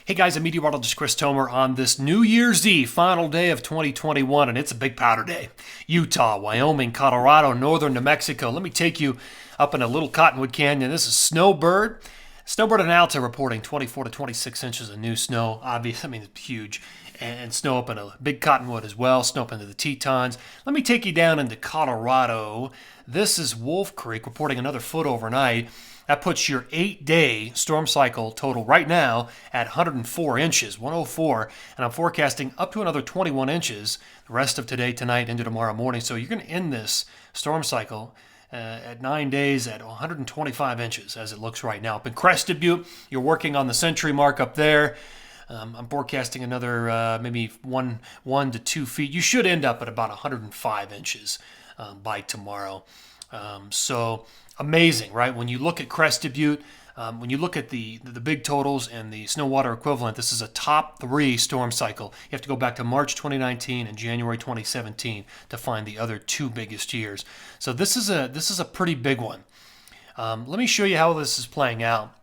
Hey guys, I'm Meteorologist Chris Tomer on this New Year's Eve, final day of 2021, and it's a big powder day. Utah, Wyoming, Colorado, northern New Mexico. Let me take you up in a little Cottonwood Canyon. This is Snowbird. Snowbird and Alta reporting 24 to 26 inches of new snow. Obviously, it's huge. And snow up in a big Cottonwood as well, snow up into the Tetons. Let me take you down into Colorado. This is Wolf Creek reporting another foot overnight. That puts your 8-day storm cycle total right now at 104 inches, 104, and I'm forecasting up to another 21 inches the rest of today, tonight, into tomorrow morning. So you're going to end this storm cycle at 9 days at 125 inches as it looks right now. Up in Crested Butte, you're working on the century mark up there. I'm forecasting another maybe one to 2 feet. You should end up at about 105 inches by tomorrow. So amazing, right? When you look at Crested Butte, when you look at the big totals and the snow water equivalent, this is a top 3 storm cycle. You have to go back to March 2019 and January 2017 to find the other 2 biggest years. So this is a pretty big one. Let me show you how this is playing out.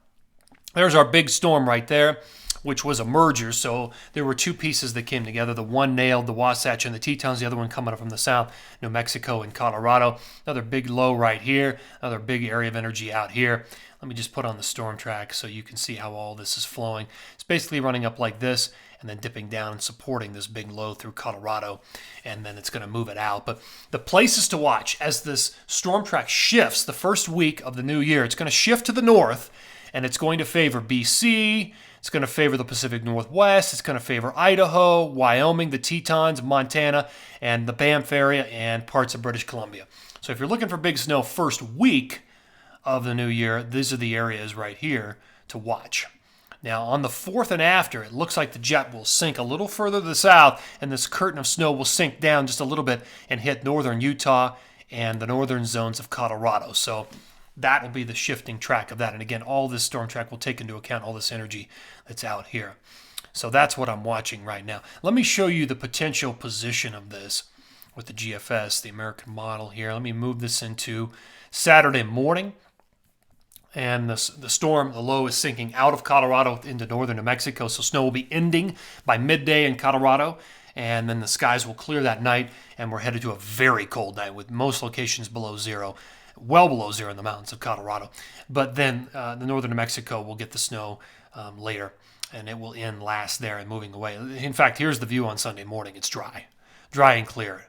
There's our big storm right there, which was a merger. So there were 2 pieces that came together. The one nailed the Wasatch and the Tetons, the other one coming up from the south, New Mexico and Colorado. Another big low right here, another big area of energy out here. Let me just put on the storm track so you can see how all this is flowing. It's basically running up like this and then dipping down and supporting this big low through Colorado, and then it's going to move it out. But the places to watch as this storm track shifts the first week of the new year, it's going to shift to the north, and it's going to favor BC. It's going to favor the Pacific Northwest. It's going to favor Idaho, Wyoming, the Tetons, Montana, and the Banff area, and parts of British Columbia. So if you're looking for big snow first week of the new year, these are the areas right here to watch. Now, on the 4th and after, it looks like the jet will sink a little further to the south, and this curtain of snow will sink down just a little bit and hit northern Utah and the northern zones of Colorado. So that will be the shifting track of that. And again, all this storm track will take into account all this energy that's out here. So that's what I'm watching right now. Let me show you the potential position of this with the GFS, the American model here. Let me move this into Saturday morning. And the storm, the low, is sinking out of Colorado into northern New Mexico. So snow will be ending by midday in Colorado. And then the skies will clear that night. And we're headed to a very cold night with most locations below zero. Well below zero in the mountains of Colorado. But then the northern New Mexico will get the snow later, and it will end last there and moving away. In fact, here's the view on Sunday morning. It's dry and clear.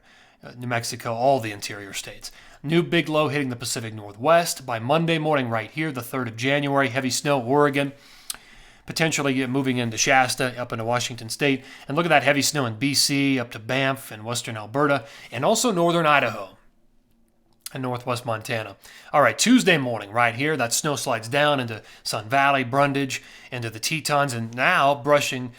New Mexico, all the interior states. New big low hitting the Pacific Northwest. By Monday morning right here, the 3rd of January, heavy snow, Oregon. Potentially moving into Shasta, up into Washington State. And look at that heavy snow in BC, up to Banff and western Alberta, and also northern Idaho and northwest Montana. All right, Tuesday morning right here, that snow slides down into Sun Valley, Brundage, into the Tetons, and now brushing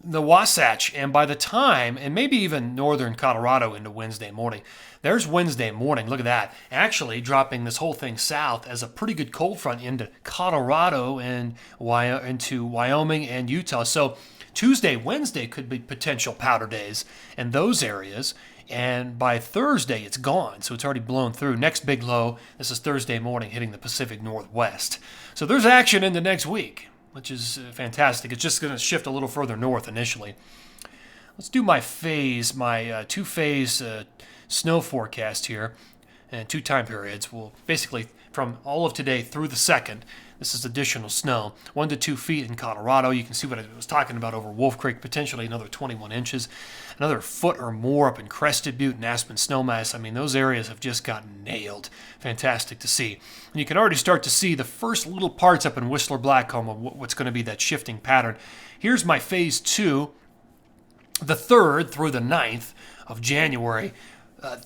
the Wasatch. And by the time, and maybe even northern Colorado into Wednesday morning. There's Wednesday morning, look at that. Actually dropping this whole thing south as a pretty good cold front into Colorado and into Wyoming and Utah. So Tuesday, Wednesday could be potential powder days in those areas. And by Thursday, it's gone. So it's already blown through. Next big low, this is Thursday morning, hitting the Pacific Northwest. So there's action in the next week, which is fantastic. It's just going to shift a little further north initially. Let's do my 2-phase snow forecast here and 2 time periods. Well, basically from all of today through the 2nd, this is additional snow, 1 to 2 feet in Colorado. You can see what I was talking about over Wolf Creek, potentially another 21 inches, another foot or more up in Crested Butte and Aspen Snowmass. Those areas have just gotten nailed. Fantastic to see. And you can already start to see the first little parts up in Whistler Blackcomb of what's going to be that shifting pattern. Here's my phase 2, the 3rd through the 9th of January.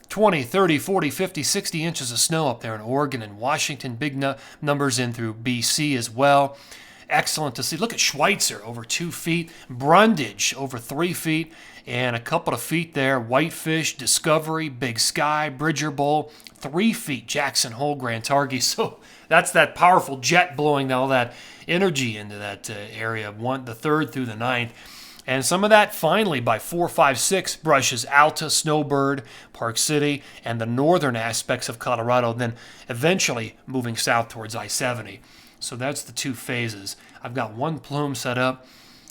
20, 30, 40, 50, 60 inches of snow up there in Oregon and Washington. Big numbers in through BC as well. Excellent to see. Look at Schweitzer, over 2 feet. Brundage, over 3 feet. And a couple of feet there. Whitefish, Discovery, Big Sky, Bridger Bowl, 3 feet. Jackson Hole, Grand Targhee. So that's that powerful jet blowing all that energy into that area. The 3rd through the 9th. And some of that finally by 4, 5, 6 brushes Alta, Snowbird, Park City, and the northern aspects of Colorado, then eventually moving south towards I-70. So that's the 2 phases. I've got 1 plume set up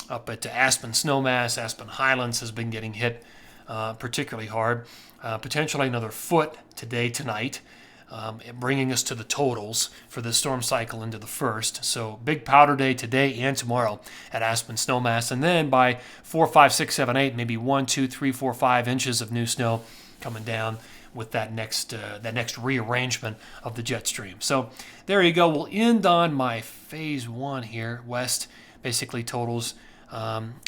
up at Aspen Snowmass. Aspen Highlands has been getting hit particularly hard. Potentially another foot today, tonight, bringing us to the totals for this storm cycle into the first. So big powder day today and tomorrow at Aspen Snowmass. And then by 4, 5, 6, 7, 8, maybe 1, 2, 3, 4, 5 inches of new snow coming down with that next rearrangement of the jet stream. So there you go. We'll end on my phase 1 here. West basically totals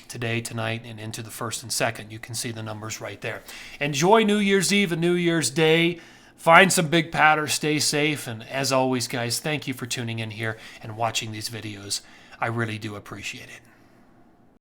today, tonight, and into the first and second. You can see the numbers right there. Enjoy New Year's Eve and New Year's Day. Find some big powder. Stay safe. And as always, guys, thank you for tuning in here and watching these videos. I really do appreciate it.